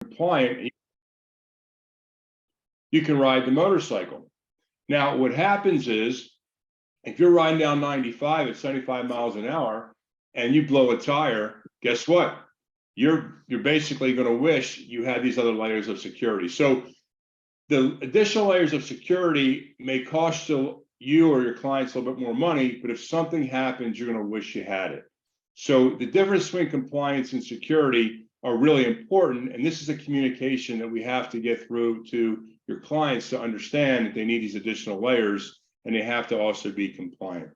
compliant, you can ride the motorcycle. Now, what happens is, if you're riding down 95 at 75 miles an hour and you blow a tire, guess what? You're basically going to wish you had these other layers of security. So the additional layers of security may cost you or your clients a little bit more money, but if something happens, you're going to wish you had it. So the difference between compliance and security are really important. And this is a communication that we have to get through to your clients to understand that they need these additional layers and they have to also be compliant.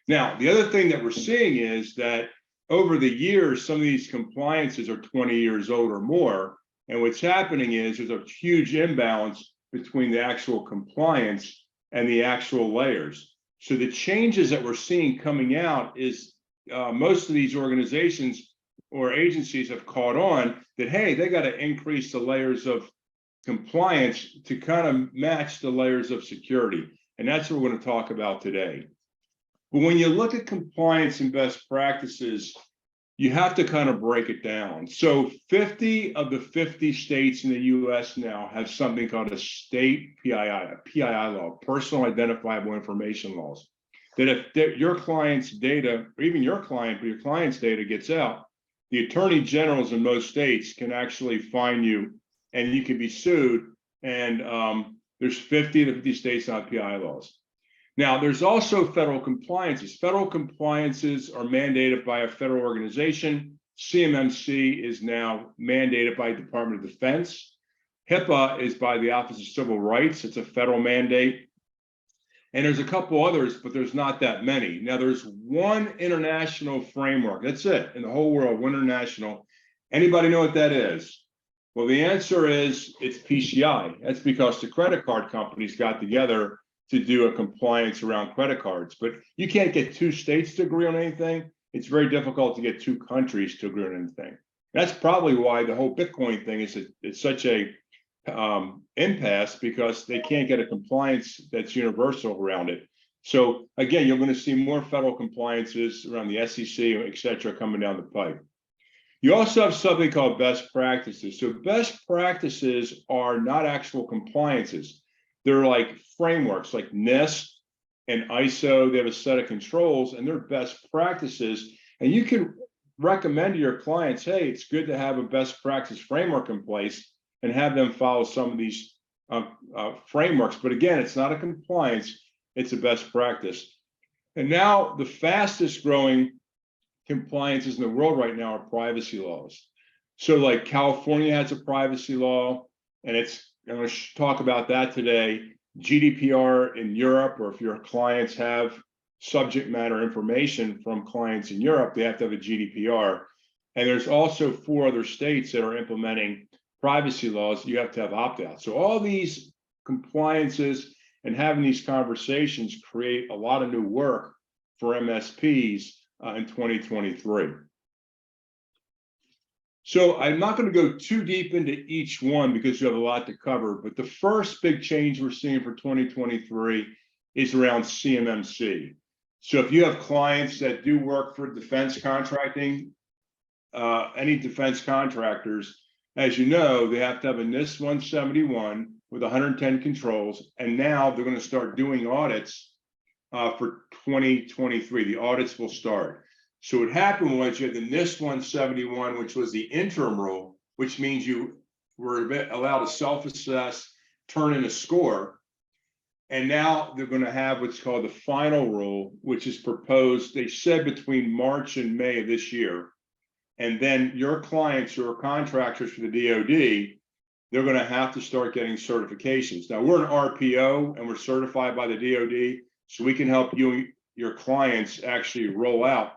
Now, the other thing that we're seeing is that over the years, some of these compliances are 20 years old or more. And what's happening is there's a huge imbalance between the actual compliance and the actual layers. So the changes that we're seeing coming out is most of these organizations or agencies have caught on that, hey, they got to increase the layers of compliance to kind of match the layers of security. And that's what we're going to talk about today. But when you look at compliance and best practices, you have to kind of break it down. So 50 of the 50 states in the US now have something called a state PII law, personal identifiable information laws, that if your client's data, or even your client, but your client's data gets out, the attorney generals in most states can actually fine you and you can be sued. And there's 50 to 50 states on PII laws. Now, there's also federal compliances. Federal compliances are mandated by a federal organization. CMMC is now mandated by the Department of Defense. HIPAA is by the Office of Civil Rights. It's a federal mandate. And there's a couple others, but there's not that many. Now, there's one international framework. That's it in the whole world, one international. Anybody know what that is? Well, the answer is it's PCI. That's because the credit card companies got together to do a compliance around credit cards. But you can't get two states to agree on anything. It's very difficult to get two countries to agree on anything. That's probably why the whole Bitcoin thing is it's such a impasse, because they can't get a compliance that's universal around it. So again, you're going to see more federal compliances around the SEC, et cetera, coming down the pipe. You also have something called best practices. So best practices are not actual compliances. They're like frameworks like NIST and ISO. They have a set of controls and they're best practices. And you can recommend to your clients, hey, it's good to have a best practice framework in place and have them follow some of these frameworks. But again, it's not a compliance, it's a best practice. And now the fastest growing compliances in the world right now are privacy laws. So like California has a privacy law, and I'm going to talk about that today. GDPR in Europe, or if your clients have subject matter information from clients in Europe, they have to have a GDPR. And there's also 4 other states that are implementing privacy laws. You have to have opt-out. So all these compliances and having these conversations create a lot of new work for MSPs in 2023. So I'm not going to go too deep into each one because you have a lot to cover, but the first big change we're seeing for 2023 is around CMMC. So if you have clients that do work for defense contracting, any defense contractors, as you know, they have to have a NIST 171 with 110 controls, and now they're going to start doing audits for 2023. The audits will start. So what happened was you had the NIST 171, which was the interim rule, which means you were allowed to self-assess, turn in a score. And now they're going to have what's called the final rule, which is proposed, they said, between March and May of this year. And then your clients who are contractors for the DoD, they're going to have to start getting certifications. Now, we're an RPO and we're certified by the DoD, so we can help you, your clients, actually roll out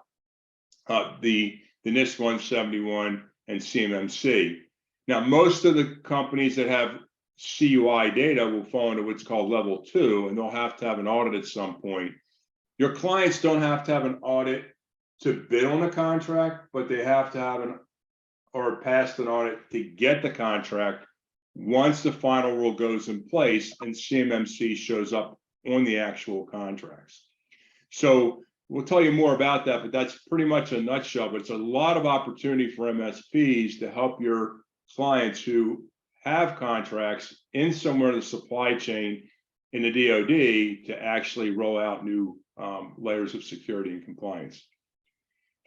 the NIST 171 and CMMC. Now, most of the companies that have CUI data will fall into what's called level 2, and they'll have to have an audit at some point. Your clients don't have to have an audit to bid on a contract, but they have to have pass an audit to get the contract once the final rule goes in place and CMMC shows up on the actual contracts. So we'll tell you more about that, but that's pretty much a nutshell. But it's a lot of opportunity for MSPs to help your clients who have contracts in somewhere in the supply chain in the DoD to actually roll out new layers of security and compliance.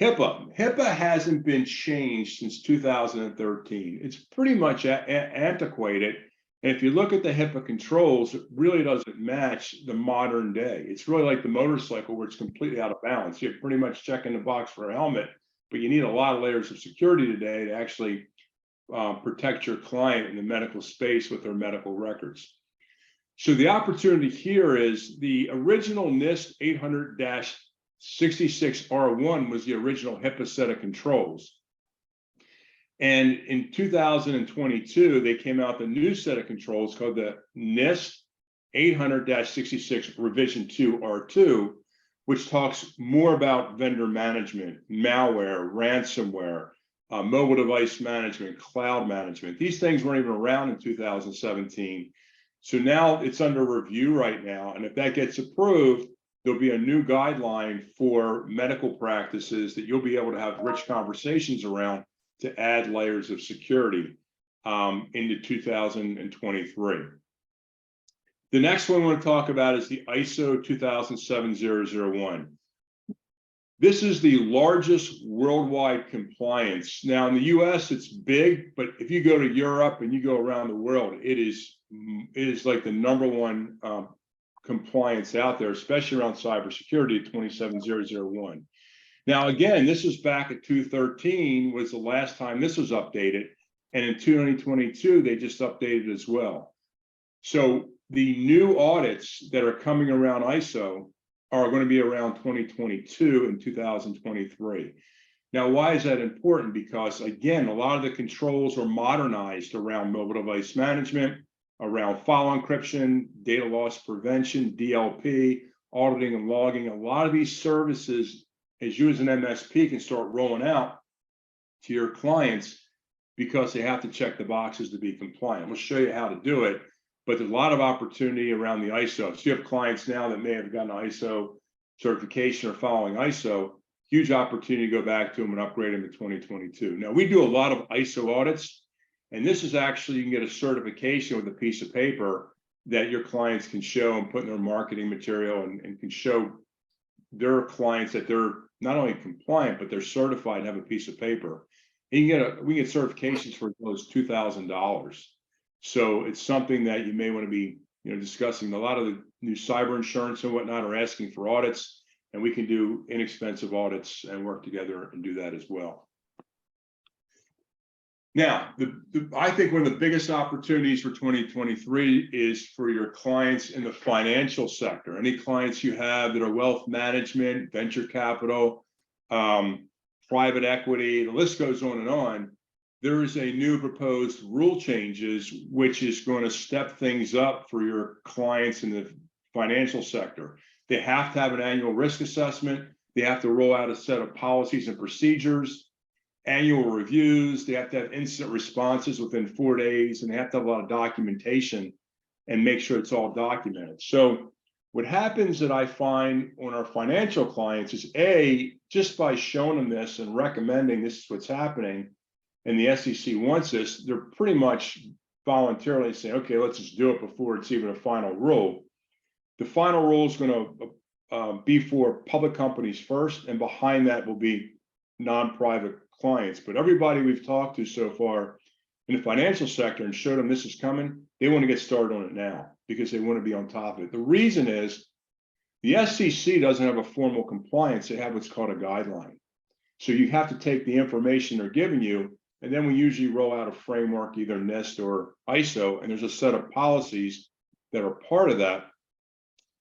HIPAA hasn't been changed since 2013. It's pretty much antiquated. And if you look at the HIPAA controls, it really doesn't match the modern day. It's really like the motorcycle where it's completely out of balance. You're pretty much checking the box for a helmet, but you need a lot of layers of security today to actually protect your client in the medical space with their medical records. So the opportunity here is the original NIST 800-66R1 was the original HIPAA set of controls. And in 2022, they came out with a new set of controls called the NIST 800-66 Revision 2 R2, which talks more about vendor management, malware, ransomware, mobile device management, cloud management. These things weren't even around in 2017. So now it's under review right now. And if that gets approved, there'll be a new guideline for medical practices that you'll be able to have rich conversations around to add layers of security into 2023. The next one I want to talk about is the ISO 27001. This is the largest worldwide compliance. Now in the US, it's big, but if you go to Europe and you go around the world, it is like the #1 compliance out there, especially around cybersecurity, 27001. Now, again, this was back at 2013 was the last time this was updated. And in 2022, they just updated as well. So the new audits that are coming around ISO are going to be around 2022 and 2023. Now, why is that important? Because again, a lot of the controls are modernized around mobile device management, around file encryption, data loss prevention, DLP, auditing and logging. A lot of these services, as you as an MSP can start rolling out to your clients because they have to check the boxes to be compliant. We'll show you how to do it, but there's a lot of opportunity around the ISO. So you have clients now that may have gotten ISO certification or following ISO, huge opportunity to go back to them and upgrade them in 2022. Now, we do a lot of ISO audits, and this is actually, you can get a certification with a piece of paper that your clients can show and put in their marketing material and can show their clients that they're not only compliant, but they're certified and have a piece of paper. And you can we get certifications for those $2,000. So it's something that you may want to be, discussing. A lot of the new cyber insurance and whatnot are asking for audits, and we can do inexpensive audits and work together and do that as well. Now, I think one of the biggest opportunities for 2023 is for your clients in the financial sector. Any clients you have that are wealth management, venture capital, private equity, the list goes on and on. There is a new proposed rule changes, which is going to step things up for your clients in the financial sector. They have to have an annual risk assessment. They have to roll out a set of policies and procedures, annual reviews. They have to have incident responses within 4 days, and they have to have a lot of documentation and make sure it's all documented. So what happens that I find on our financial clients is just by showing them this and recommending this is what's happening, and the SEC wants this, they're pretty much voluntarily saying, okay, let's just do it before it's even a final rule. The final rule is going to be for public companies first, and behind that will be non-private clients. But everybody we've talked to so far in the financial sector and showed them this is coming, they want to get started on it now because they want to be on top of it. The reason is the SEC doesn't have a formal compliance. They have what's called a guideline. So you have to take the information they're giving you, and then we usually roll out a framework, either NIST or ISO, and there's a set of policies that are part of that.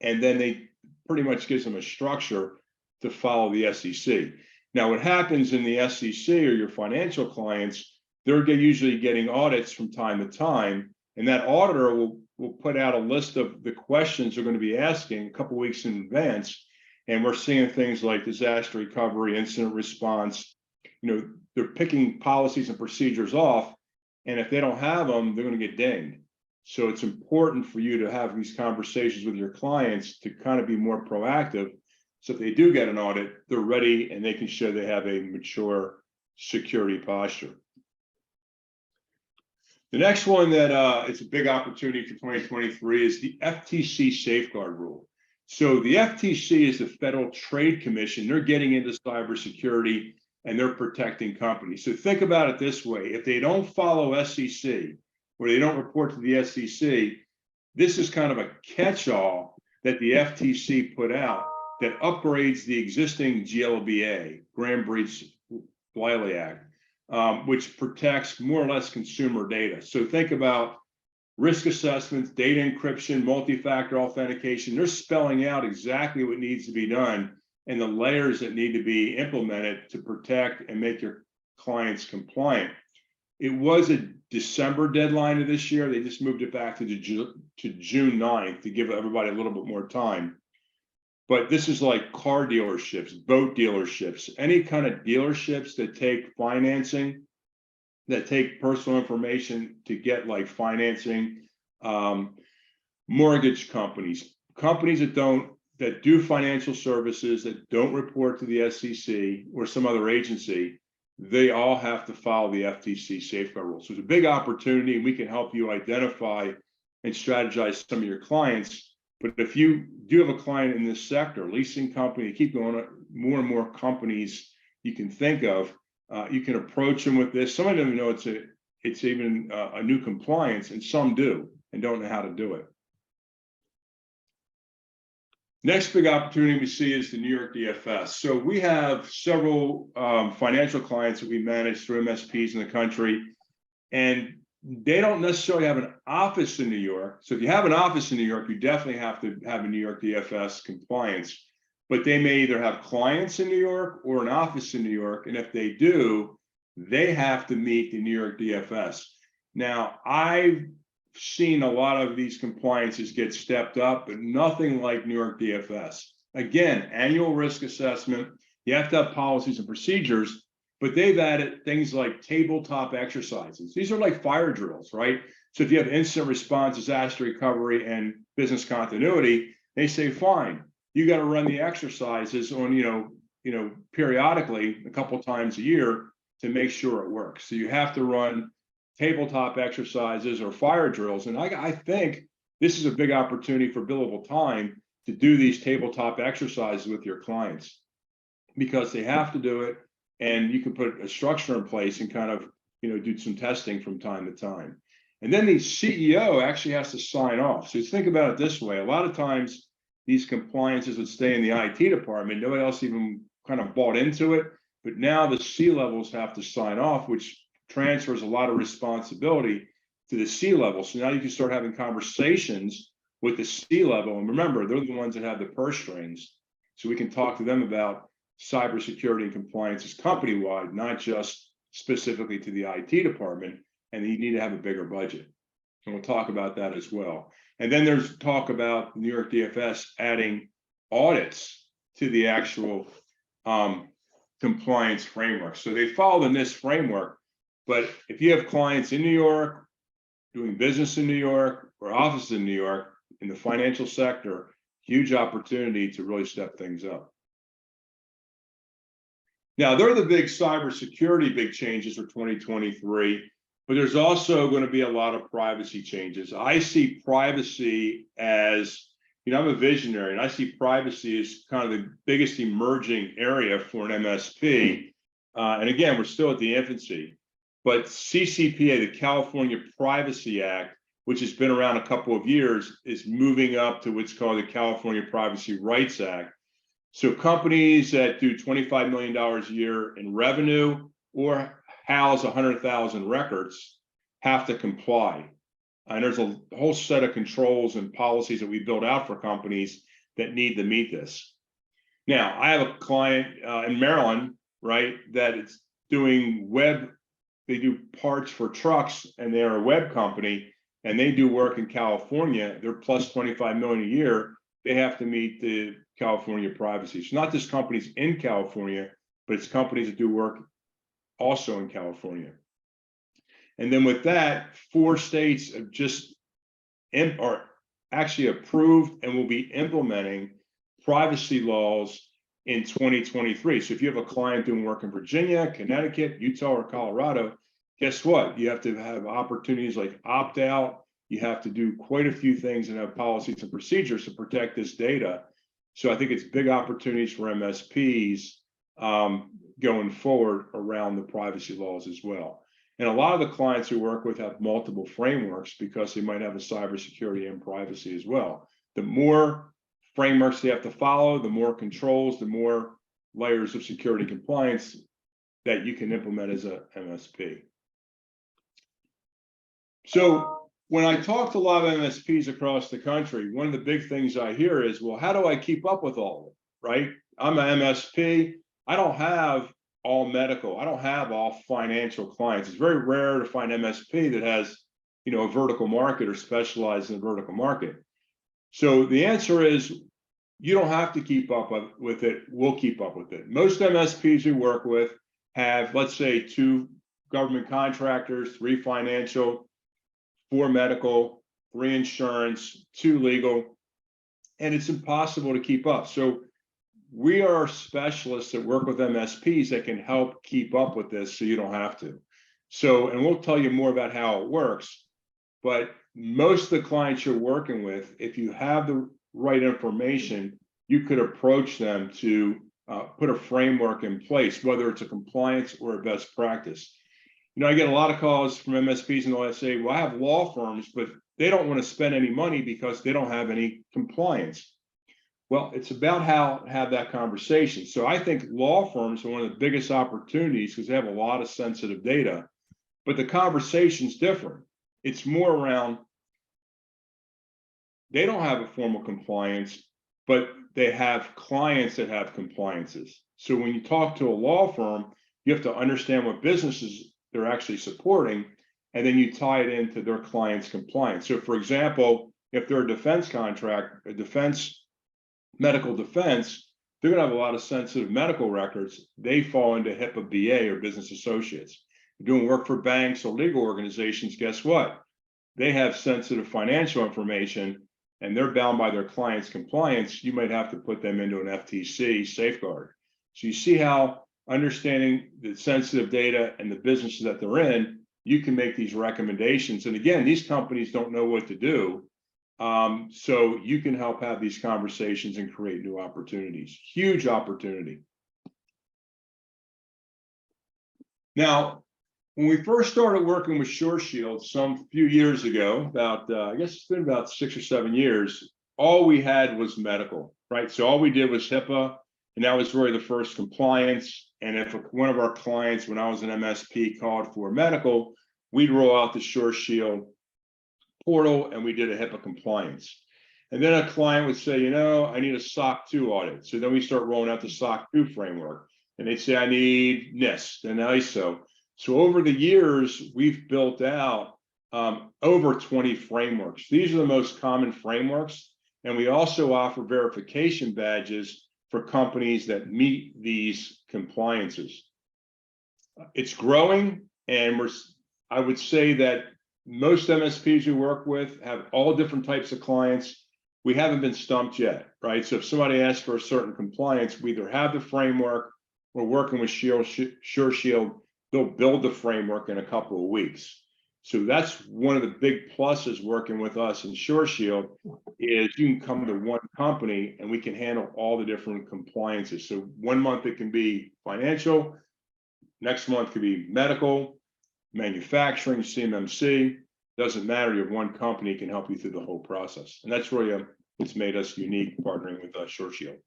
And then they pretty much gives them a structure to follow the SEC. Now, what happens in the SEC or your financial clients, they're usually getting audits from time to time, and that auditor will put out a list of the questions they're going to be asking a couple of weeks in advance. And we're seeing things like disaster recovery, incident response. They're picking policies and procedures off, and if they don't have them, they're going to get dinged. So it's important for you to have these conversations with your clients to kind of be more proactive. So if they do get an audit, they're ready and they can show they have a mature security posture. The next one that is a big opportunity for 2023 is the FTC safeguard rule. So the FTC is the Federal Trade Commission. They're getting into cybersecurity and they're protecting companies. So think about it this way. If they don't follow SEC or they don't report to the SEC, this is kind of a catch-all that the FTC put out that upgrades the existing GLBA, Graham Breach Bliley Act, which protects more or less consumer data. So think about risk assessments, data encryption, multi-factor authentication. They're spelling out exactly what needs to be done and the layers that need to be implemented to protect and make your clients compliant. It was a December deadline of this year. They just moved it back to June 9th to give everybody a little bit more time. But this is like car dealerships, boat dealerships, any kind of dealerships that take financing, that take personal information to get like financing, mortgage companies, companies that do financial services that don't report to the SEC or some other agency, they all have to follow the FTC safeguard rules. So it's a big opportunity, and we can help you identify and strategize some of your clients. But if you do have a client in this sector, leasing company, keep going, more and more companies you can think of, you can approach them with this. Some of them know it's even a new compliance, and some do and don't know how to do it. Next big opportunity we see is the New York DFS. So we have several financial clients that we manage through MSPs in the country, and they don't necessarily have an office in New York. So if you have an office in New York, you definitely have to have a New York DFS compliance. But they may either have clients in New York or an office in New York. And if they do, they have to meet the New York DFS. Now, I've seen a lot of these compliances get stepped up, but nothing like New York DFS. Again, annual risk assessment, you have to have policies and procedures, but they've added things like tabletop exercises. These are like fire drills, right? So if you have incident response, disaster recovery, and business continuity, they say, fine, you got to run the exercises on, periodically, a couple times a year to make sure it works. So you have to run tabletop exercises or fire drills. And I think this is a big opportunity for billable time to do these tabletop exercises with your clients, because they have to do it. And you can put a structure in place and kind of, do some testing from time to time. And then the CEO actually has to sign off. So think about it this way. A lot of times these compliances would stay in the IT department. Nobody else even kind of bought into it. But now the C-levels have to sign off, which transfers a lot of responsibility to the C-level. So now you can start having conversations with the C-level. And remember, they're the ones that have the purse strings. So we can talk to them about cybersecurity and compliance is company-wide, not just specifically to the IT department, and you need to have a bigger budget. And we'll talk about that as well. And then there's talk about New York DFS adding audits to the actual compliance framework. So they follow the NIST framework, but if you have clients in New York, doing business in New York, or offices in New York, in the financial sector, huge opportunity to really step things up. Now, they're the big cybersecurity big changes for 2023, but there's also going to be a lot of privacy changes. I see privacy as, I'm a visionary, and I see privacy as kind of the biggest emerging area for an MSP. And again, we're still at the infancy, but CCPA, the California Privacy Act, which has been around a couple of years, is moving up to what's called the California Privacy Rights Act. So companies that do $25 million a year in revenue or house 100,000 records have to comply. And there's a whole set of controls and policies that we build out for companies that need to meet this. Now, I have a client in Maryland, right, that is doing they do parts for trucks, and they're a web company, and they do work in California. They're plus 25 million a year. They have to meet the California privacy. So not just companies in California, but it's companies that do work also in California. And then with that, 4 states have just are actually approved and will be implementing privacy laws in 2023. So if you have a client doing work in Virginia, Connecticut, Utah, or Colorado, guess what? You have to have opportunities like opt out. You have to do quite a few things and have policies and procedures to protect this data. So I think it's big opportunities for MSPs going forward around the privacy laws as well. And a lot of the clients we work with have multiple frameworks because they might have a cybersecurity and privacy as well. The more frameworks they have to follow, the more controls, the more layers of security compliance that you can implement as a MSP. So when I talk to a lot of MSPs across the country, one of the big things I hear is, well, how do I keep up with all of it, right? I'm an MSP. I don't have all medical. I don't have all financial clients. It's very rare to find MSP that has, you know, a vertical market or specialized in a vertical market. So the answer is, you don't have to keep up with it. We'll keep up with it. Most MSPs we work with have, let's say, 2 government contractors, 3 financial, 4 medical, 3 insurance, 2 legal, and it's impossible to keep up. So we are specialists that work with MSPs that can help keep up with this so you don't have to. So, and we'll tell you more about how it works, but most of the clients you're working with, if you have the right information, you could approach them to put a framework in place, whether it's a compliance or a best practice. You know, I get a lot of calls from MSPs and they'll say, well, I have law firms, but they don't want to spend any money because they don't have any compliance. Well, it's about how to have that conversation. So I think law firms are one of the biggest opportunities because they have a lot of sensitive data, but the conversation's different. It's more around, they don't have a formal compliance, but they have clients that have compliances. So when you talk to a law firm, you have to understand what businesses they're actually supporting, and then you tie it into their client's compliance. So for example, if they're a defense contract, a defense, medical defense, they're gonna have a lot of sensitive medical records. They fall into HIPAA BA or business associates. You're doing work for banks or legal organizations, guess what? They have sensitive financial information and they're bound by their client's compliance. You might have to put them into an FTC safeguard. So you see how understanding the sensitive data and the businesses that they're in, you can make these recommendations. And again, these companies don't know what to do. So you can help have these conversations and create new opportunities. Huge opportunity. Now, when we first started working with SureShield some few years ago, about I guess it's been about 6 or 7 years, all we had was medical, right? So all we did was HIPAA, and that was really the first compliance. And if one of our clients, when I was an MSP, called for medical, we'd roll out the SureShield portal and we did a HIPAA compliance. And then a client would say, you know, I need a SOC 2 audit. So then we start rolling out the SOC 2 framework. And they'd say, I need NIST and ISO. So over the years, we've built out over 20 frameworks. These are the most common frameworks. And we also offer verification badges for companies that meet these compliances. It's growing, and I would say that most MSPs we work with have all different types of clients. We haven't been stumped yet, right? So if somebody asks for a certain compliance, we either have the framework, we're working with SureShield, they'll build the framework in a couple of weeks. So that's one of the big pluses working with us in SureShield is you can come to one company and we can handle all the different compliances. So 1 month it can be financial, next month could be medical, manufacturing, CMMC, doesn't matter. You have one company can help you through the whole process. And that's really what's made us unique partnering with SureShield.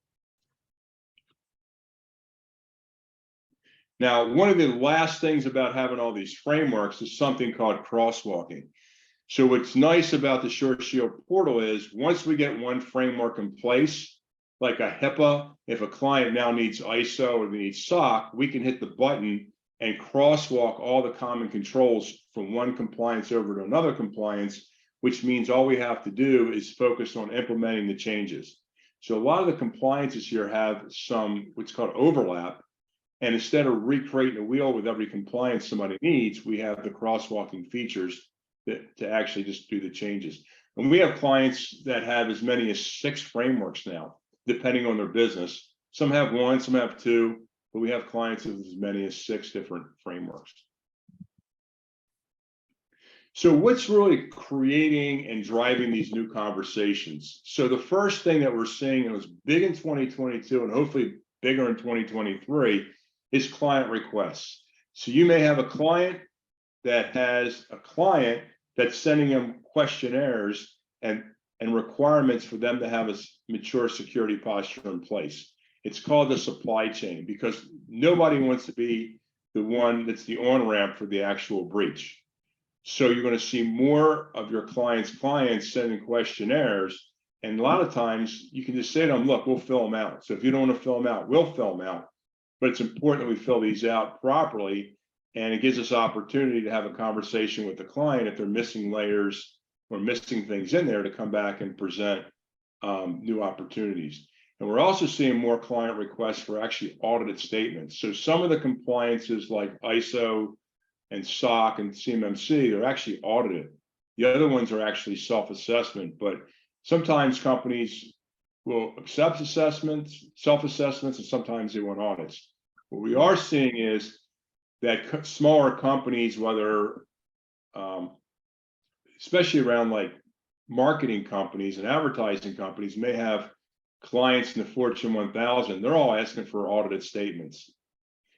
Now, one of the last things about having all these frameworks is something called crosswalking. So what's nice about the SureShield portal is once we get one framework in place, like a HIPAA, if a client now needs ISO or they need SOC, we can hit the button and crosswalk all the common controls from one compliance over to another compliance, which means all we have to do is focus on implementing the changes. So a lot of the compliances here have some what's called overlap. And instead of recreating a wheel with every compliance somebody needs, we have the crosswalking features to actually just do the changes. And we have clients that have as many as 6 frameworks now, depending on their business. Some have 1, some have 2, but we have clients with as many as 6 different frameworks. So what's really creating and driving these new conversations? So the first thing that we're seeing, and it was big in 2022 and hopefully bigger in 2023, is client requests. So you may have a client that has a client that's sending them questionnaires and requirements for them to have a mature security posture in place. It's called the supply chain, because nobody wants to be the one that's the on-ramp for the actual breach. So you're going to see more of your clients sending questionnaires. And a lot of times you can just say to them, look, we'll fill them out. So if you don't want to fill them out, we'll fill them out. But it's important that we fill these out properly. And it gives us opportunity to have a conversation with the client if they're missing layers or missing things in there, to come back and present new opportunities. And we're also seeing more client requests for actually audited statements. So some of the compliances like ISO and SOC and CMMC, they're actually audited. The other ones are actually self-assessment, but sometimes companies will accept assessments, self-assessments, and sometimes they want audits. What we are seeing is that smaller companies, whether, especially around like marketing companies and advertising companies, may have clients in the Fortune 1000, they're all asking for audited statements.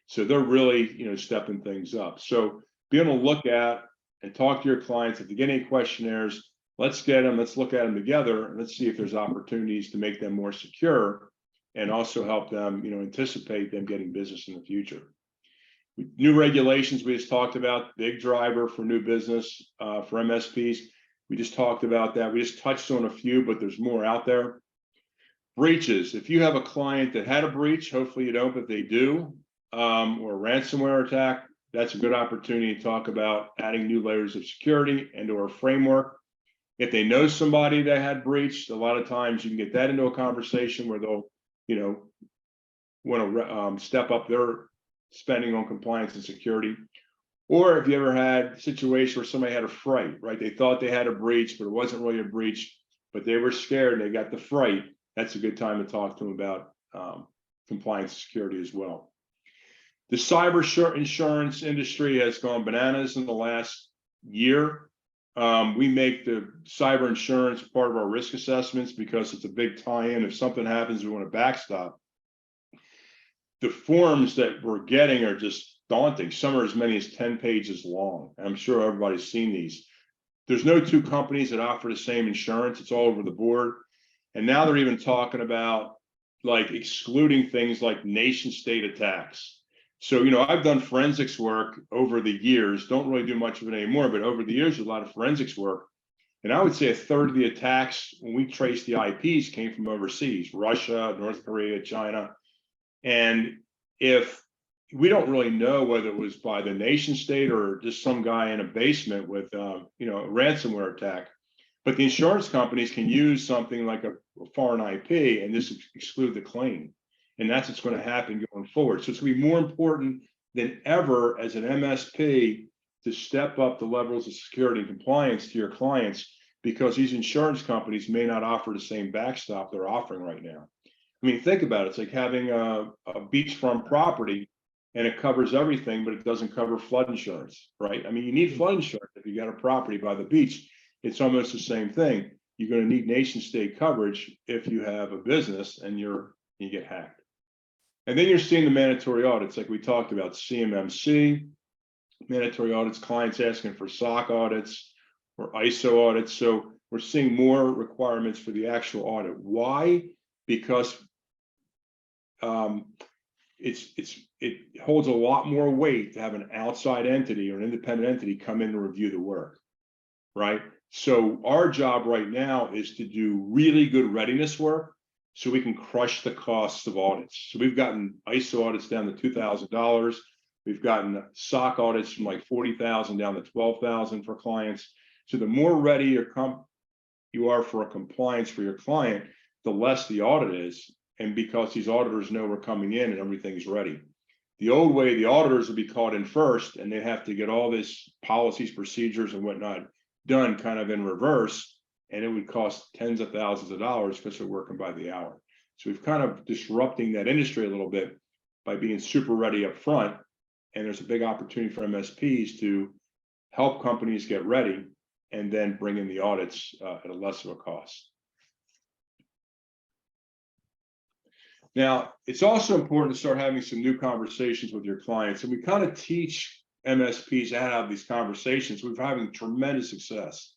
So they're really, stepping things up. So be able to look at and talk to your clients. If they get any questionnaires, let's look at them together, and let's see if there's opportunities to make them more secure and also help them, anticipate them getting business in the future. New regulations we just talked about, big driver for new business for MSPs. We just talked about that. We just touched on a few, but there's more out there. Breaches. If you have a client that had a breach, hopefully you don't, but they do, or a ransomware attack, that's a good opportunity to talk about adding new layers of security into our framework. If they know somebody that had breached, a lot of times you can get that into a conversation where they'll, want to step up their spending on compliance and security. Or if you ever had a situation where somebody had a fright, right? They thought they had a breach, but it wasn't really a breach, but they were scared and they got the fright. That's a good time to talk to them about compliance and security as well. The cyber insurance industry has gone bananas in the last year. We make the cyber insurance part of our risk assessments because it's a big tie-in. If something happens, we want to backstop. The forms that we're getting are just daunting. Some are as many as 10 pages long. I'm sure everybody's seen these. There's no two companies that offer the same insurance. It's all over the board. And now they're even talking about like excluding things like nation state attacks. So, I've done forensics work over the years, don't really do much of it anymore, but over the years, a lot of forensics work. And I would say a third of the attacks, when we traced the IPs, came from overseas, Russia, North Korea, China. And if we don't really know whether it was by the nation state or just some guy in a basement with, a ransomware attack, but the insurance companies can use something like a foreign IP and just exclude the claim. And that's what's going to happen going forward. So it's going to be more important than ever as an MSP to step up the levels of security and compliance to your clients, because these insurance companies may not offer the same backstop they're offering right now. I mean, think about it. It's like having a beachfront property and it covers everything, but it doesn't cover flood insurance, right? I mean, you need flood insurance if you got a property by the beach. It's almost the same thing. You're going to need nation state coverage if you have a business and you get hacked. And then you're seeing the mandatory audits, like we talked about, CMMC, mandatory audits, clients asking for SOC audits or ISO audits. So we're seeing more requirements for the actual audit. Why? Because it holds a lot more weight to have an outside entity or an independent entity come in and review the work, right? So our job right now is to do really good readiness work so we can crush the costs of audits. So we've gotten ISO audits down to $2,000. We've gotten SOC audits from like $40,000 down to $12,000 for clients. So the more ready you are for a compliance for your client, the less the audit is. And because these auditors know we're coming in and everything's ready. The old way, the auditors would be called in first and they have to get all this policies, procedures and whatnot done kind of in reverse. And it would cost tens of thousands of dollars because they're working by the hour. So we've kind of disrupting that industry a little bit by being super ready up front. And there's a big opportunity for MSPs to help companies get ready, and then bring in the audits at a less of a cost. Now, it's also important to start having some new conversations with your clients, and we kind of teach MSPs how to have these conversations. We're having tremendous success.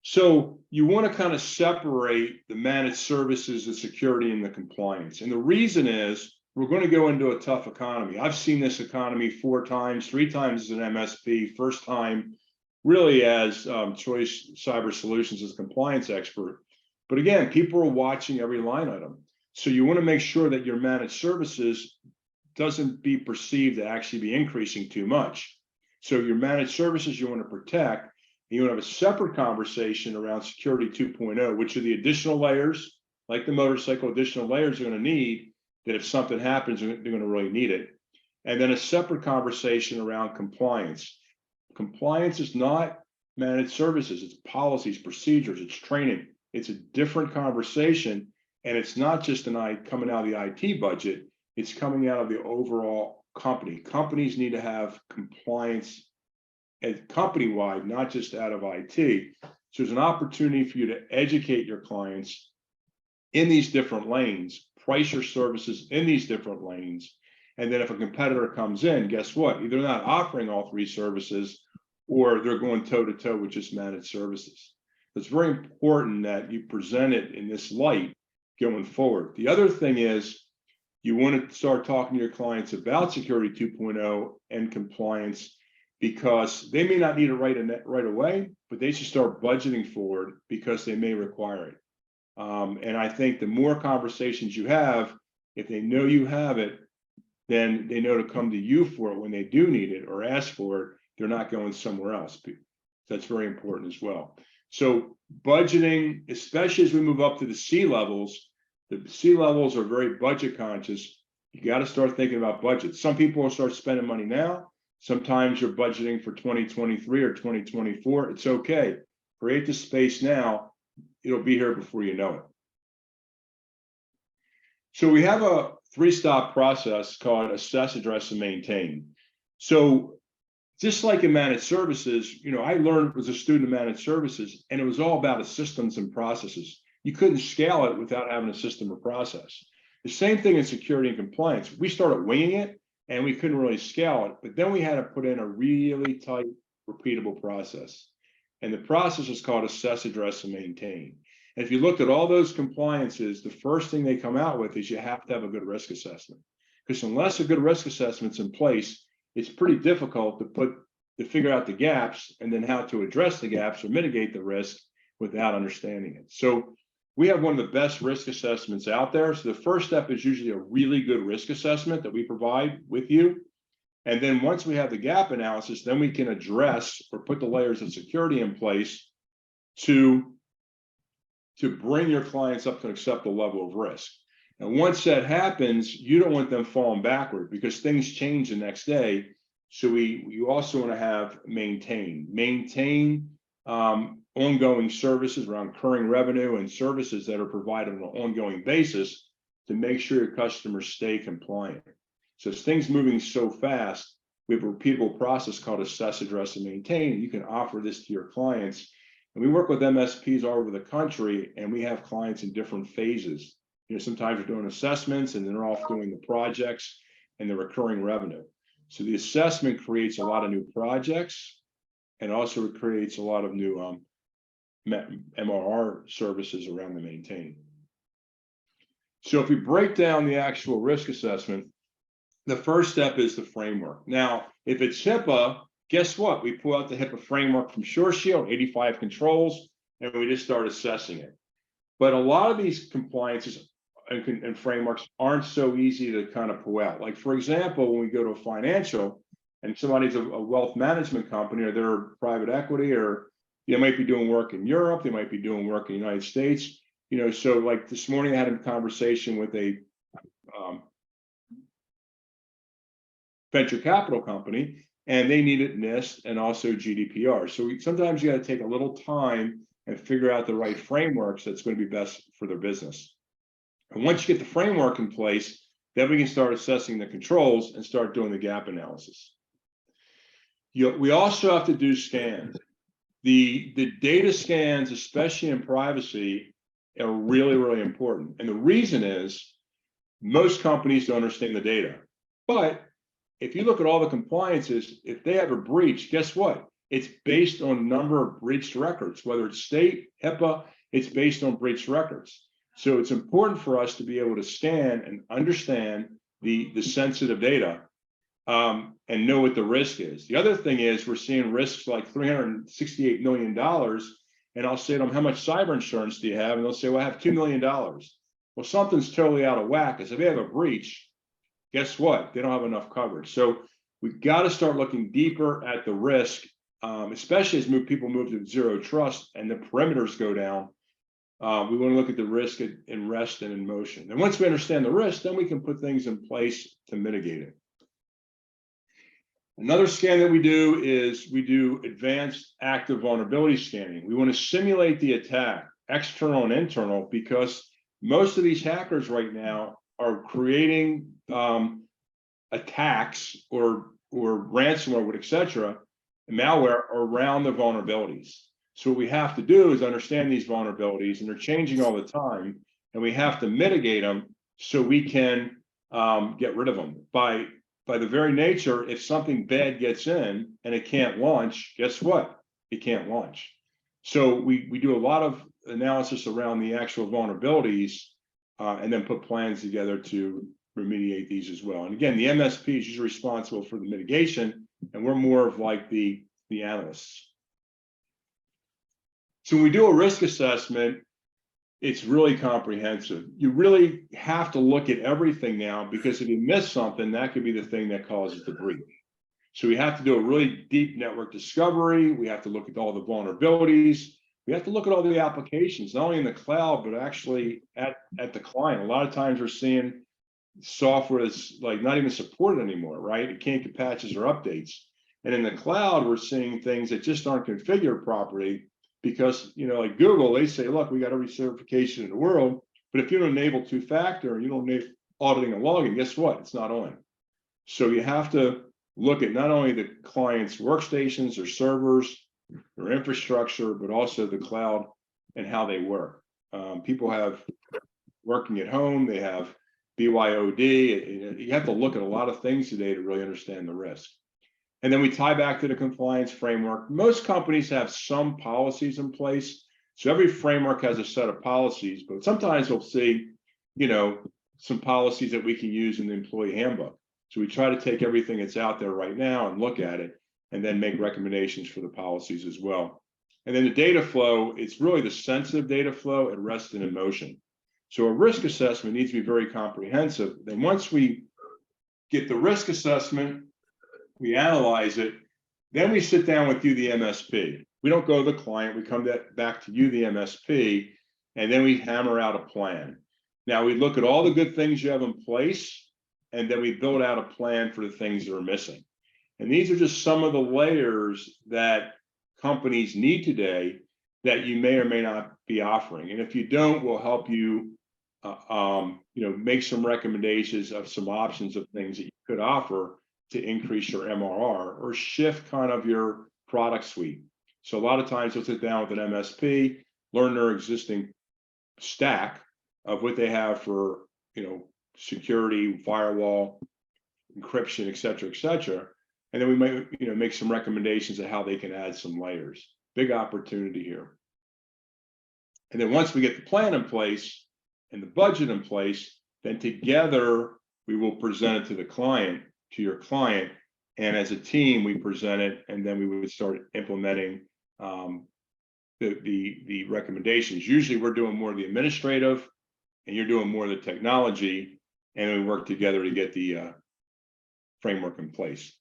So you want to kind of separate the managed services, the security, and the compliance. And the reason is we're going to go into a tough economy. I've seen this economy 4 times, 3 times as an MSP, first time really as Choice Cyber Solutions as a compliance expert. But again, people are watching every line item. So you want to make sure that your managed services doesn't be perceived to actually be increasing too much. So your managed services you want to protect. You want to have a separate conversation around security 2.0, which are the additional layers, like the motorcycle, additional layers you're going to need that if something happens, they're going to really need it. And then a separate conversation around compliance. Compliance is not managed services. It's policies, procedures, it's training. It's a different conversation. And it's not just coming out of the IT budget, it's coming out of the overall company. Companies need to have compliance and company-wide, not just out of IT. So there's an opportunity for you to educate your clients in these different lanes, price your services in these different lanes. And then if a competitor comes in, guess what? Either they're not offering all 3 services or they're going toe-to-toe with just managed services. It's very important that you present it in this light going forward. The other thing is you want to start talking to your clients about security 2.0 and compliance, because they may not need it right away, but they should start budgeting for it because they may require it. And I think the more conversations you have, if they know you have it, then they know to come to you for it when they do need it or ask for it. They're not going somewhere else. That's very important as well. So budgeting, especially as we move up to the C levels are very budget conscious. You got to start thinking about budgets. Some people will start spending money now. Sometimes you're budgeting for 2023 or 2024. It's okay. Create the space now. It'll be here before you know it. So we have a 3-stop process called assess, address, and maintain. So just like in managed services, I learned as a student of managed services, and it was all about systems and processes. You couldn't scale it without having a system or process. The same thing in security and compliance. We started winging it, and we couldn't really scale it, but then we had to put in a really tight, repeatable process. And the process is called assess, address, and maintain. And if you looked at all those compliances, the first thing they come out with is you have to have a good risk assessment. Because unless a good risk assessment's in place, it's pretty difficult to figure out the gaps and then how to address the gaps or mitigate the risk without understanding it. So we have one of the best risk assessments out there. So the first step is usually a really good risk assessment that we provide with you. And then once we have the gap analysis, then we can address or put the layers of security in place to bring your clients up to an acceptable level of risk. And once that happens, you don't want them falling backward because things change the next day. So you also want to have maintain ongoing services around recurring revenue and services that are provided on an ongoing basis to make sure your customers stay compliant. So as things moving so fast, we have a repeatable process called assess, address, and maintain. You can offer this to your clients. And we work with MSPs all over the country, and we have clients in different phases. Sometimes they're doing assessments and then they're off doing the projects and the recurring revenue. So the assessment creates a lot of new projects and also creates a lot of new MRR services around the maintain. So if we break down the actual risk assessment, the first step is the framework. Now, if it's HIPAA, guess what? We pull out the HIPAA framework from SureShield, 85 controls, and we just start assessing it. But a lot of these compliances and frameworks aren't so easy to kind of pull out. Like, for example, when we go to a financial and somebody's a wealth management company or they're private equity, or they might be doing work in Europe, they might be doing work in the United States. So like this morning I had a conversation with a venture capital company, and they needed NIST and also GDPR. So sometimes you got to take a little time and figure out the right frameworks that's going to be best for their business. And once you get the framework in place, then we can start assessing the controls and start doing the gap analysis. We also have to do scans. The data scans, especially in privacy, are really, really important. And the reason is most companies don't understand the data. But if you look at all the compliances, if they have a breach, guess what? It's based on number of breached records, whether it's state, HIPAA, it's based on breached records. So it's important for us to be able to scan and understand the sensitive data and know what the risk is. The other thing is we're seeing risks like $368 million. And I'll say to them, how much cyber insurance do you have? And they'll say, well, I have $2 million. Well, something's totally out of whack. Because if they have a breach, guess what? They don't have enough coverage. So we've got to start looking deeper at the risk, especially as people move to zero trust and the perimeters go down. We want to look at the risk in rest and in motion. And once we understand the risk, then we can put things in place to mitigate it. Another scan that we do is we do advanced active vulnerability scanning. We want to simulate the attack, external and internal, because most of these hackers right now are creating attacks or ransomware, etc., malware around the vulnerabilities. So what we have to do is understand these vulnerabilities, and they're changing all the time, and we have to mitigate them so we can get rid of them. By the very nature, if something bad gets in and it can't launch, guess what? It can't launch. So we do a lot of analysis around the actual vulnerabilities and then put plans together to remediate these as well. And again, the MSP is usually responsible for the mitigation, and we're more of like the analysts. So when we do a risk assessment, it's really comprehensive. You really have to look at everything now, because if you miss something, that could be the thing that causes the breach. So we have to do a really deep network discovery. We have to look at all the vulnerabilities. We have to look at all the applications, not only in the cloud, but actually at the client. A lot of times we're seeing software that's like not even supported anymore, right? It can't get patches or updates. And in the cloud, we're seeing things that just aren't configured properly. Because, like Google, they say, look, we got every certification in the world, but if you don't enable two-factor and you don't enable auditing and logging, guess what? It's not on. So you have to look at not only the client's workstations, their servers, their infrastructure, but also the cloud and how they work. People have working at home, they have BYOD. You have to look at a lot of things today to really understand the risk. And then we tie back to the compliance framework. Most companies have some policies in place. So every framework has a set of policies, but sometimes we'll see, some policies that we can use in the employee handbook. So we try to take everything that's out there right now and look at it, and then make recommendations for the policies as well. And then the data flow, it's really the sensitive data flow at rest and in motion. So a risk assessment needs to be very comprehensive. Then once we get the risk assessment, we analyze it, then we sit down with you, the MSP. We don't go to the client, we come back to you, the MSP, and then we hammer out a plan. Now we look at all the good things you have in place, and then we build out a plan for the things that are missing. And these are just some of the layers that companies need today that you may or may not be offering. And if you don't, we'll help you make some recommendations of some options of things that you could offer to increase your MRR or shift kind of your product suite. So a lot of times we'll sit down with an MSP, learn their existing stack of what they have for, security, firewall, encryption, et cetera, and then we might, make some recommendations of how they can add some layers. Big opportunity here. And then once we get the plan in place and the budget in place, then together we will present it to the client, to your client, and as a team we present it, and then we would start implementing the recommendations. Usually we're doing more of the administrative and you're doing more of the technology, and we work together to get the framework in place.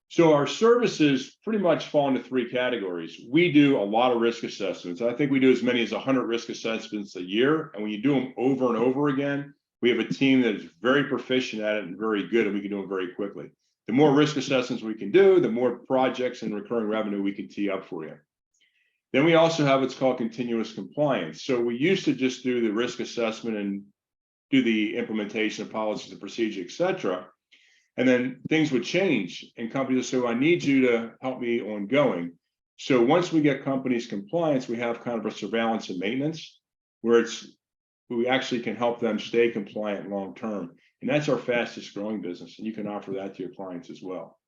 So our services pretty much fall into three categories. We do a lot of risk assessments. I think we do as many as 100 risk assessments a year. And when you do them over and over again, we have a team that is very proficient at it and very good, and we can do them very quickly. The more risk assessments we can do, the more projects and recurring revenue we can tee up for you. Then we also have what's called continuous compliance. So we used to just do the risk assessment and do the implementation of policies and procedure, et cetera. And then things would change and companies would say, well, I need you to help me ongoing. So once we get companies compliance, we have kind of a surveillance and maintenance where we actually can help them stay compliant long-term. And that's our fastest growing business. And you can offer that to your clients as well.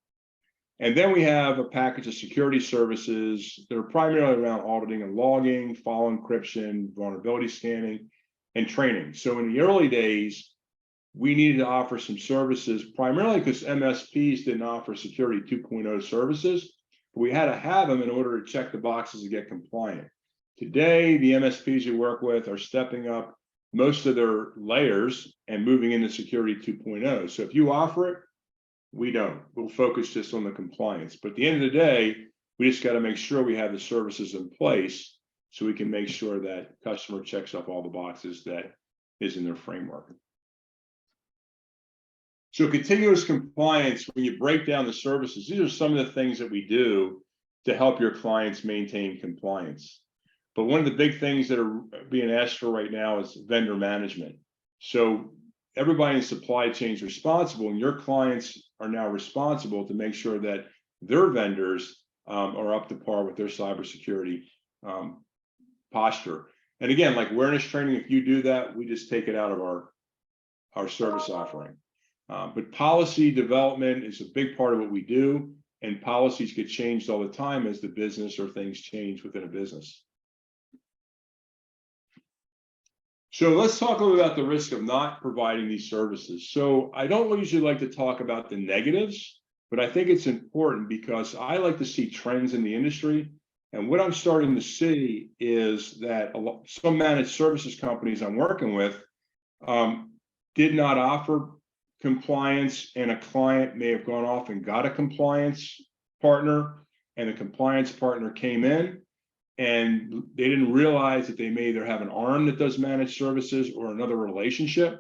And then we have a package of security services that are primarily around auditing and logging, file encryption, vulnerability scanning, and training. So in the early days, we needed to offer some services primarily because MSPs didn't offer security 2.0 services. But we had to have them in order to check the boxes to get compliant. Today, the MSPs you work with are stepping up most of their layers and moving into security 2.0. So if you offer it, we don't. We'll focus just on the compliance. But at the end of the day, we just got to make sure we have the services in place so we can make sure that customer checks off all the boxes that is in their framework. So continuous compliance, when you break down the services, these are some of the things that we do to help your clients maintain compliance. But one of the big things that are being asked for right now is vendor management. So everybody in supply chain is responsible, and your clients are now responsible to make sure that their vendors are up to par with their cybersecurity posture. And again, like awareness training, if you do that, we just take it out of our service offering. But policy development is a big part of what we do, and policies get changed all the time as the business or things change within a business. So let's talk a little about the risk of not providing these services. So I don't usually like to talk about the negatives, but I think it's important because I like to see trends in the industry. And what I'm starting to see is that some managed services companies I'm working with did not offer compliance, and a client may have gone off and got a compliance partner, and the compliance partner came in and they didn't realize that they may either have an arm that does managed services or another relationship.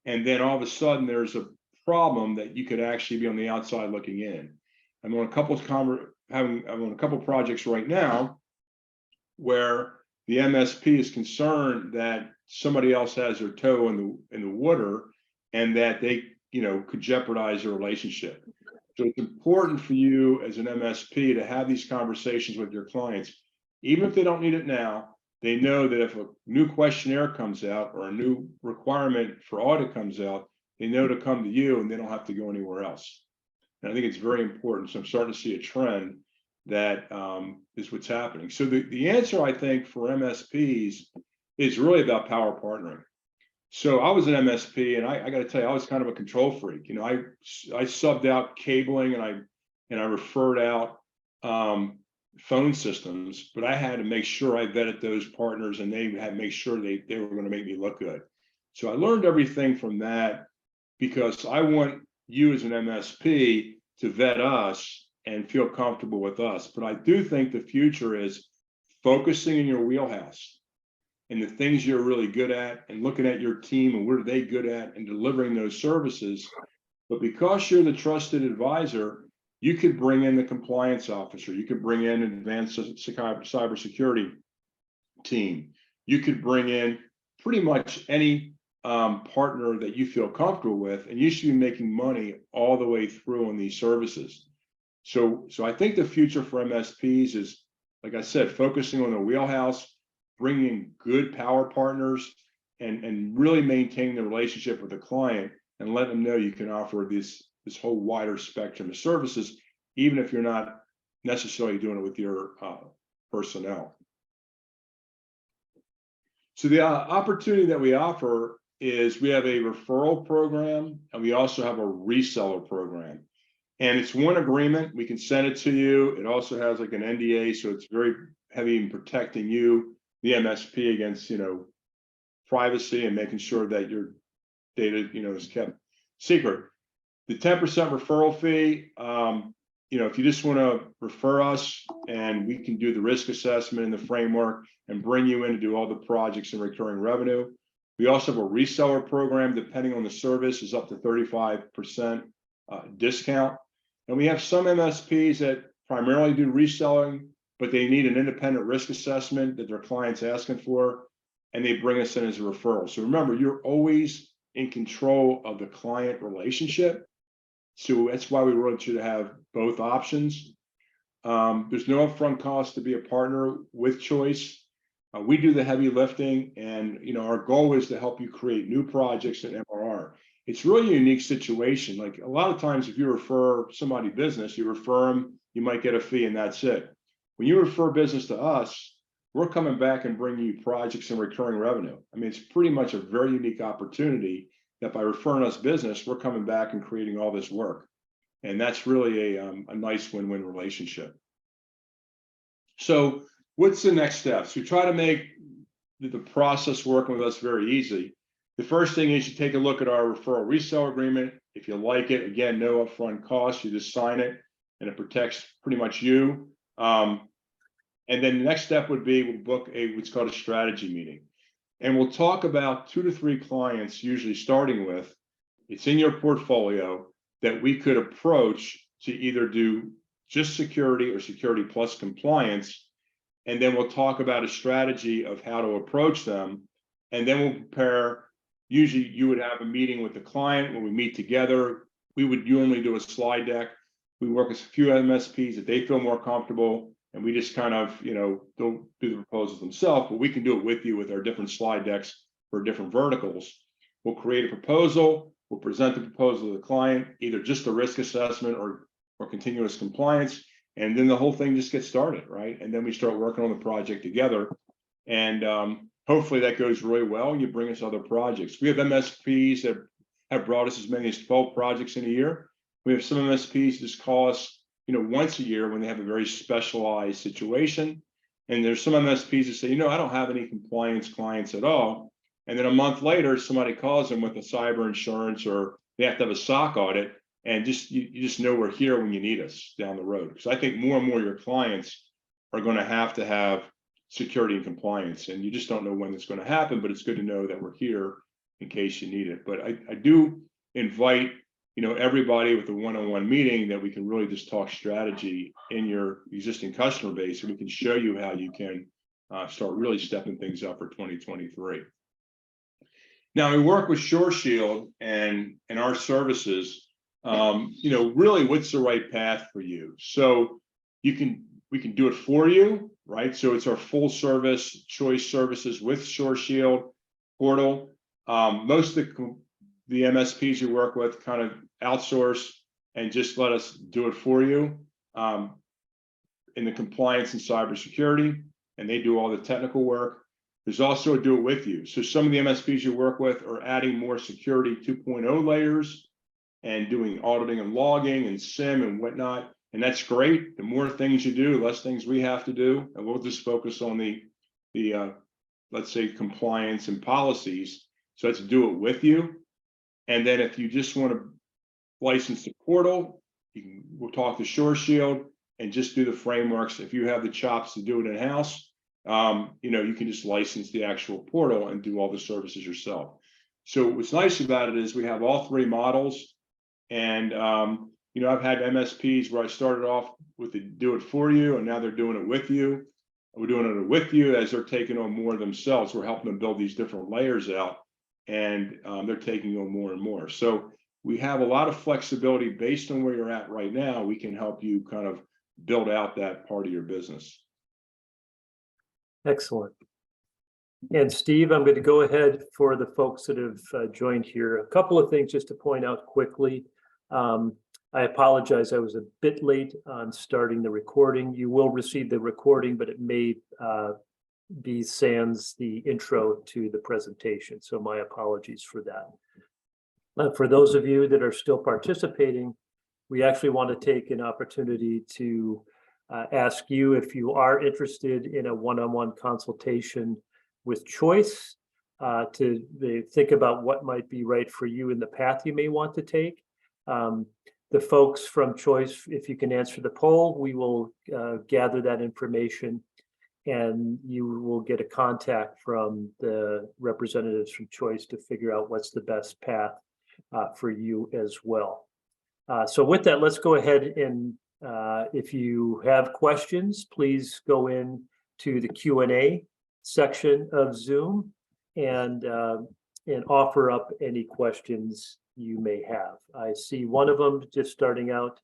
And then all of a sudden there's a problem that you could actually be on the outside looking in. I'm on a couple of projects right now where the MSP is concerned that somebody else has their toe in the water and that they, could jeopardize their relationship. So it's important for you as an MSP to have these conversations with your clients. Even if they don't need it now, they know that if a new questionnaire comes out or a new requirement for audit comes out, they know to come to you and they don't have to go anywhere else. And I think it's very important. So I'm starting to see a trend that is what's happening. So the answer, I think, for MSPs is really about power partnering. So I was an MSP, and I got to tell you, I was kind of a control freak. I subbed out cabling and I referred out phone systems, but I had to make sure I vetted those partners, and they had to make sure they were going to make me look good. So I learned everything from that because I want you as an MSP to vet us and feel comfortable with us. But I do think the future is focusing in your wheelhouse and the things you're really good at, and looking at your team and what are they good at, and delivering those services. But because you're the trusted advisor, you could bring in the compliance officer. You could bring in an advanced cybersecurity team. You could bring in pretty much any partner that you feel comfortable with, and you should be making money all the way through on these services. So I think the future for MSPs is, like I said, focusing on the wheelhouse, bringing good power partners, and really maintaining the relationship with the client, and let them know you can offer this whole wider spectrum of services, even if you're not necessarily doing it with your personnel. So the opportunity that we offer is we have a referral program, and we also have a reseller program. And it's one agreement. We can send it to you. It also has like an NDA, so it's very heavy in protecting you, the MSP, against privacy and making sure that your data is kept secret. The 10% referral fee, if you just want to refer us, and we can do the risk assessment and the framework and bring you in to do all the projects and recurring revenue. We also have a reseller program, depending on the service, is up to 35% discount. And we have some MSPs that primarily do reselling, but they need an independent risk assessment that their client's asking for, and they bring us in as a referral. So remember, you're always in control of the client relationship. So that's why we want you to have both options. There's no upfront cost to be a partner with Choice. We do the heavy lifting, and our goal is to help you create new projects in MRR. It's really a unique situation. Like a lot of times, if you refer somebody business, you refer them, you might get a fee, and that's it. When you refer business to us, we're coming back and bringing you projects and recurring revenue. I mean, it's pretty much a very unique opportunity that by referring us business, we're coming back and creating all this work. And that's really a nice win-win relationship. So what's the next steps? We try to make the process working with us very easy. The first thing is you take a look at our referral resale agreement. If you like it, again, no upfront cost, you just sign it and it protects pretty much you. And then the next step would be we'll book what's called a strategy meeting. And we'll talk about 2 to 3 clients, usually starting with, it's in your portfolio that we could approach to either do just security or security plus compliance. And then we'll talk about a strategy of how to approach them. And then we'll prepare, usually you would have a meeting with the client when we meet together. We would usually do a slide deck. We work with a few MSPs that they feel more comfortable, and we just kind of, don't do the proposals themselves, but we can do it with you with our different slide decks for different verticals. We'll create a proposal. We'll present the proposal to the client, either just a risk assessment or continuous compliance. And then the whole thing just gets started, right? And then we start working on the project together. And hopefully that goes really well and you bring us other projects. We have MSPs that have brought us as many as 12 projects in a year. We have some MSPs just call us, once a year when they have a very specialized situation. And there's some MSPs that say, I don't have any compliance clients at all. And then a month later, somebody calls them with a cyber insurance or they have to have a SOC audit. And you just know we're here when you need us down the road. Because I think more and more your clients are going to have security and compliance. And you just don't know when it's going to happen, but it's good to know that we're here in case you need it. But I do invite everybody with a one-on-one meeting that we can really just talk strategy in your existing customer base, and we can show you how you can start really stepping things up for 2023. Now we work with SureShield and our services. Really what's the right path for you? So we can do it for you, right? So it's our full service Choice services with SureShield portal. Most of the MSPs you work with kind of outsource and just let us do it for you in the compliance and cybersecurity, and they do all the technical work. There's also a do it with you. So some of the MSPs you work with are adding more security 2.0 layers and doing auditing and logging and SIM and whatnot. And that's great. The more things you do, the less things we have to do. And we'll just focus on the let's say compliance and policies. So let's do it with you. And then if you just want to license the portal, we'll talk to SureShield and just do the frameworks. If you have the chops to do it in-house, you can just license the actual portal and do all the services yourself. So what's nice about it is we have all 3 models. And, I've had MSPs where I started off with the do it for you, and now they're doing it with you. We're doing it with you as they're taking on more themselves. We're helping them build these different layers out, and they're taking on more and more. So we have a lot of flexibility based on where you're at right now. We can help you kind of build out that part of your business. Excellent. And Steve, I'm going to go ahead for the folks that have joined here. A couple of things just to point out quickly. I apologize, I was a bit late on starting the recording. You will receive the recording, but it may be sans the intro to the presentation. So my apologies for that. For those of you that are still participating, we actually want to take an opportunity to ask you if you are interested in a one-on-one consultation with Choice to think about what might be right for you and the path you may want to take. The folks from Choice, if you can answer the poll, we will gather that information and you will get a contact from the representatives from Choice to figure out what's the best path for you as well. So with that, let's go ahead and if you have questions, please go in to the Q&A section of Zoom and offer up any questions you may have. I see one of them just starting out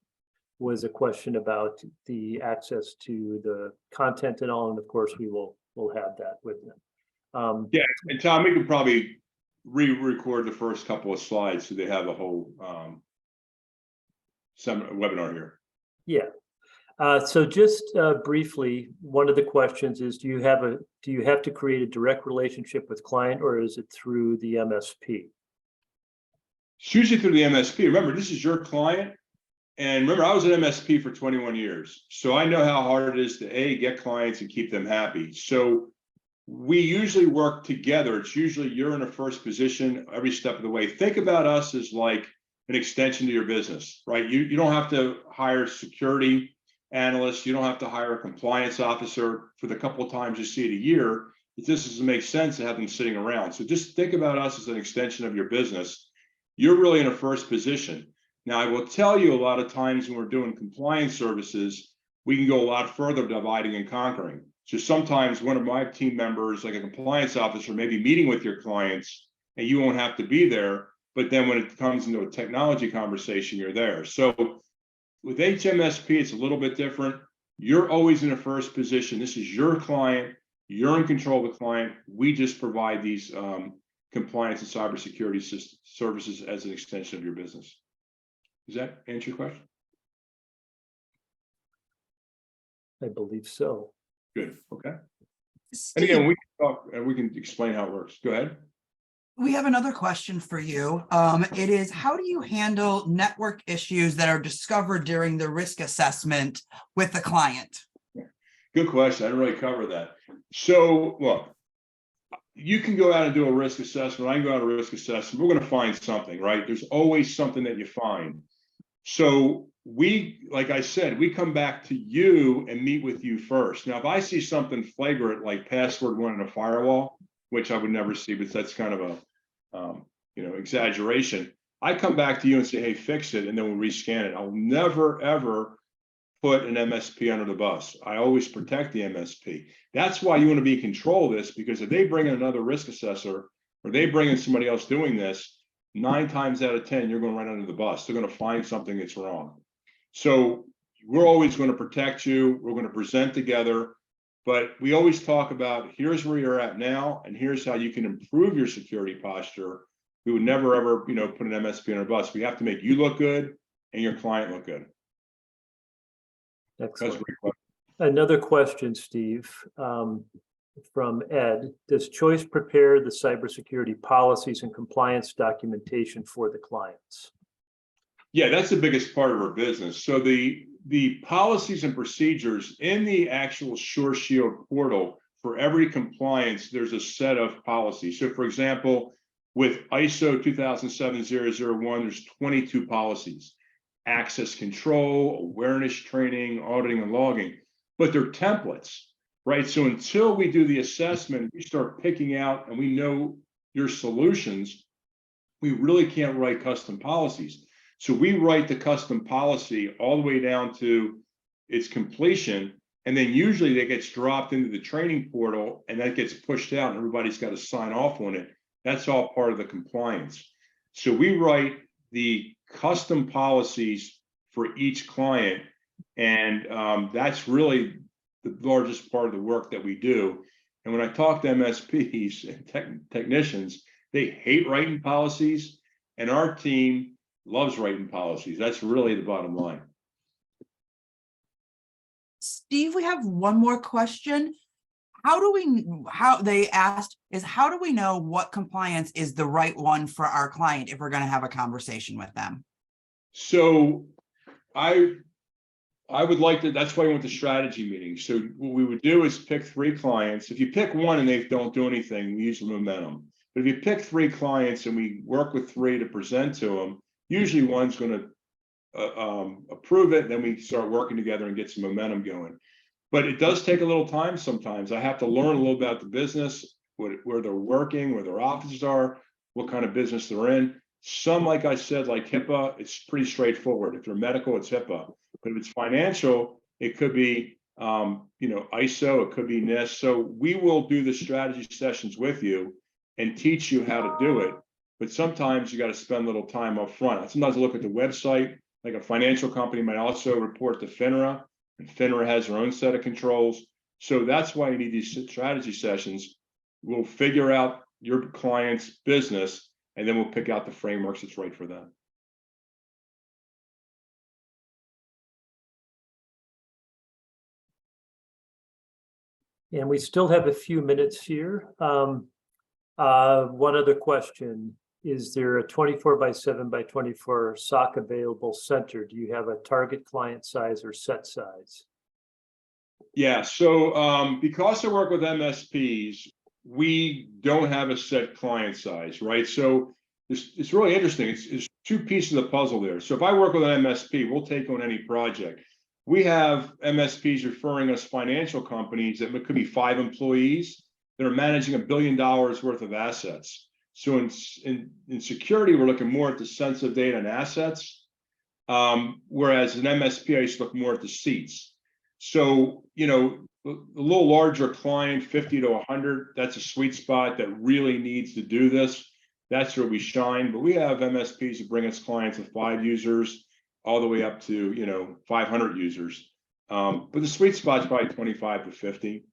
was a question about the access to the content and all, and of course we'll have that with them. Yeah, and Tom, we could probably re-record the first couple of slides so they have a whole webinar here. Yeah. So just briefly, one of the questions is, do you have to create a direct relationship with client, or is it through the MSP? It's usually through the MSP. Remember, this is your client. And remember, I was an MSP for 21 years. So I know how hard it is to get clients and keep them happy. So we usually work together. It's usually you're in a first position every step of the way. Think about us as like an extension to your business, right? You don't have to hire security analysts. You don't have to hire a compliance officer for the couple of times you see it a year. It just doesn't make sense to have them sitting around. So just think about us as an extension of your business. You're really in a first position. Now, I will tell you a lot of times when we're doing compliance services, we can go a lot further dividing and conquering. So sometimes one of my team members, like a compliance officer, may be meeting with your clients and you won't have to be there. But then when it comes into a technology conversation, you're there. So with HMSP, it's a little bit different. You're always in a first position. This is your client. You're in control of the client. We just provide these compliance and cybersecurity services as an extension of your business. Does that answer your question? I believe so. Good. Okay. Steve, And again, we can talk and we can explain how it works. Go ahead. we have another question for you. It is, how do you handle network issues that are discovered during the risk assessment with the client? Good question. I didn't really cover that. So, look, you can go out and do a risk assessment. I can go out a risk assessment. We're going to find something, right? There's always something that you find. So we, like I said, we come back to you and meet with you first. Now, if I see something flagrant like password one in a firewall, which I would never see, but that's kind of a exaggeration. I come back to you and say, hey, fix it, and then we'll rescan it. I'll never, ever put an MSP under the bus. I always protect the MSP. That's why you want to be in control of this, because if they bring in another risk assessor or they bring in somebody else doing this, 9 times out of 10, you're going right under the bus. They're going to find something that's wrong. So we're always going to protect you. We're going to present together, but we always talk about here's where you're at now, and here's how you can improve your security posture. We would never, ever, put an MSP on our bus. We have to make you look good and your client look good. Excellent. Another question, Steve, from Ed. Does Choice prepare the cybersecurity policies and compliance documentation for the clients? Yeah, that's the biggest part of our business. So the policies and procedures in the actual SureShield portal, for every compliance, there's a set of policies. So for example, with ISO 27001, there's 22 policies. Access control, awareness training, auditing, and logging, but they're templates, right? So until we do the assessment, we start picking out and we know your solutions, we really can't write custom policies. So we write the custom policy all the way down to its completion, and then usually that gets dropped into the training portal and that gets pushed out and everybody's got to sign off on it. That's all part of the compliance. So we write the custom policies for each client, and that's really the largest part of the work that we do. And when I talk to MSPs and technicians, they hate writing policies, and our team loves writing policies. That's really the bottom line. Steve, we have one more question. How do we know what compliance is the right one for our client if we're going to have a conversation with them? So I would like to, that's why we went to strategy meetings. So what we would do is pick 3 clients. If you pick one and they don't do anything, we use momentum. But if you pick 3 clients and we work with 3 to present to them, usually one's going to approve it, and then we start working together and get some momentum going. But it does take a little time sometimes. I have to learn a little about the business, where they're working, where their offices are, what kind of business they're in. Some, like I said, like HIPAA, it's pretty straightforward. If they're medical, it's HIPAA. But if it's financial, it could be, ISO, it could be NIST. So we will do the strategy sessions with you and teach you how to do it. but sometimes you got to spend a little time up front. Sometimes I look at the website, like a financial company might also report to FINRA, and FINRA has their own set of controls. So that's why you need these strategy sessions. We'll figure out your client's business, and then we'll pick out the frameworks that's right for them. And we still have a few minutes here. One other question. Is there a 24/7/24 SOC available center? Do you have a target client size or set size? Yeah, so because I work with MSPs, we don't have a set client size, right? So it's really interesting. It's two pieces of the puzzle there. So if I work with an MSP, we'll take on any project. We have MSPs referring us financial companies that could be 5 employees that are managing $1 billion worth of assets. So in security, we're looking more at the sensitive data and assets, whereas an MSP, I used to look more at the seats. So, you know, a little larger client, 50 to 100, that's a sweet spot that really needs to do this. That's where we shine. But we have MSPs who bring us clients with 5 users all the way up to, you know, 500 users. But the sweet spot is probably 25 to 50.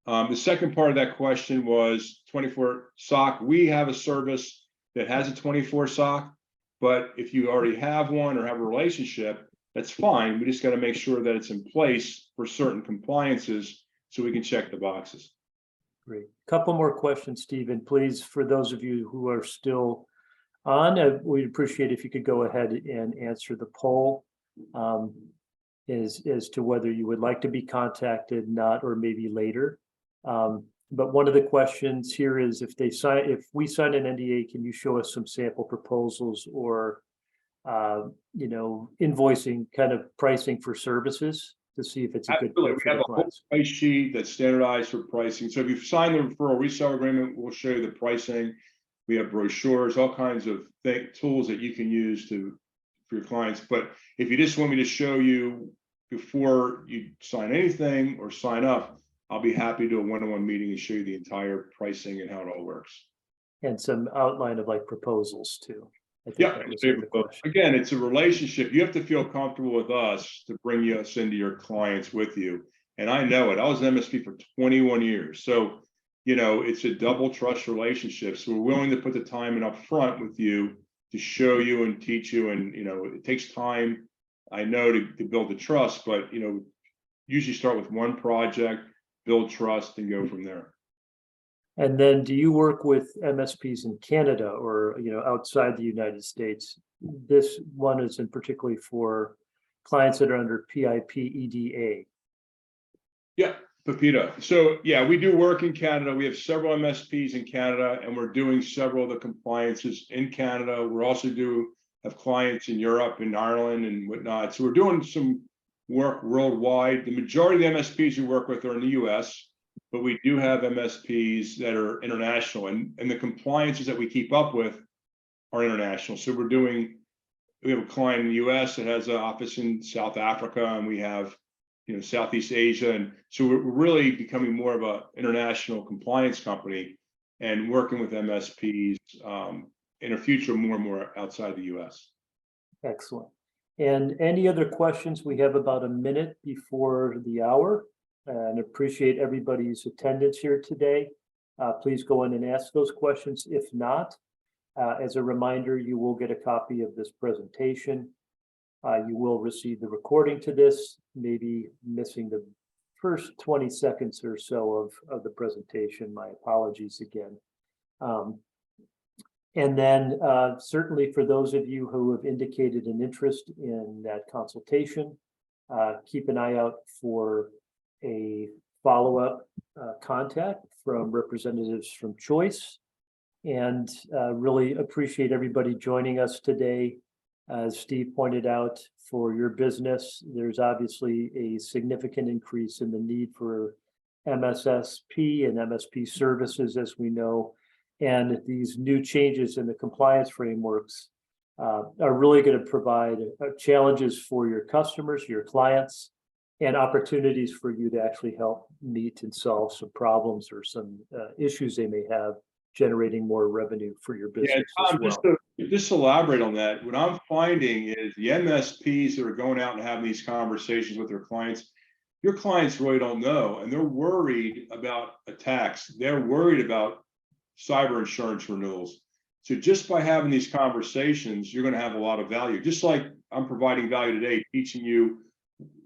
The second part of that question was 24 SOC. We have a service that has a 24 SOC, but if you already have one or have a relationship, that's fine. We just got to make sure that it's in place for certain compliances so we can check the boxes. Great. Couple more questions, Stephen, please. For those of you who are still on, we'd appreciate if you could go ahead and answer the poll as to whether you would like to be contacted, not, or maybe later. But one of the questions here is if we sign an NDA, can you show us some sample proposals or you know, invoicing kind of pricing for services to see if it's a good Absolutely. fit We for have the a whole clients? price sheet that's standardized for pricing. So if you've signed the referral resale agreement, we'll show you the pricing. We have brochures, all kinds of tools that you can use for your clients. But if you just want me to show you before you sign anything or sign up, I'll be happy to do a one-on-one meeting and show you the entire pricing and how it all works. And some outline of like proposals too. I think Yeah, that was the question. again, it's a relationship. You have to feel comfortable with us to bring us into your clients with you. And I know it. I was an MSP for 21 years. So, you know, it's a double trust relationship. So we're willing to put the time and up front with you to show you and teach you. And, you know, it takes time, I know, to build the trust, but, you know, usually start with one project, build trust, and go from there. And then do you work with MSPs in Canada or, you know, outside the United States? This one is in particularly for clients that are under PIP EDA. Yeah, Pepito. So yeah, we do work in Canada. We have several MSPs in Canada, and we're doing several of the compliances in Canada. We're also have clients in Europe and Ireland and whatnot. So we're doing some work worldwide. The majority of the MSPs we work with are in the US, but we do have MSPs that are international, and the compliances that we keep up with are international. So we have a client in the US that has an office in South Africa, and we have, you know, Southeast Asia. And so we're really becoming more of an international compliance company and working with MSPs in the future more and more outside the US. Excellent. And any other questions? We have about a minute before the hour, and appreciate everybody's attendance here today. Please go in and ask those questions. If not, as a reminder, you will get a copy of this presentation. You will receive the recording to this, maybe missing the first 20 seconds or so of the presentation. My apologies again. And then certainly for those of you who have indicated an interest in that consultation, keep an eye out for a follow-up contact from representatives from Choice. And really appreciate everybody joining us today. As Steve pointed out, for your business, there's obviously a significant increase in the need for MSSP and MSP services, as we know. And these new changes in the compliance frameworks are really going to provide challenges for your customers, your clients, and opportunities for you to actually help meet and solve some problems or some issues they may have generating more revenue for your business as Tom, well. just to elaborate on that, what I'm finding is the MSPs that are going out and having these conversations with their clients, your clients really don't know, and they're worried about attacks. They're worried about cyber insurance renewals. So just by having these conversations, you're going to have a lot of value. Just like I'm providing value today, teaching you,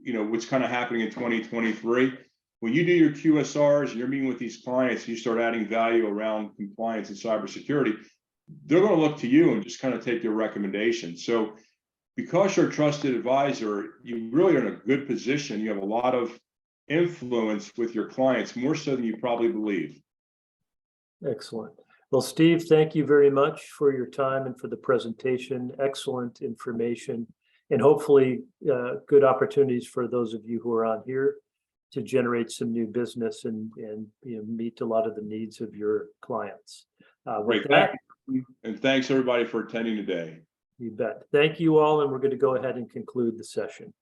what's kind of happening in 2023. When you do your QSRs and you're meeting with these clients, you start adding value around compliance and cybersecurity, they're going to look to you and just kind of take your recommendations. So because you're a trusted advisor, you really are in a good position. You have a lot of influence with your clients, more so than you probably believe. Excellent. Well, Steve, thank you very much for your time and for the presentation. Excellent information, and hopefully good opportunities for those of you who are on here to generate some new business and meet a lot of the needs of your clients. With that, and thanks everybody for attending today. You bet. Thank you all, and we're going to go ahead and conclude the session.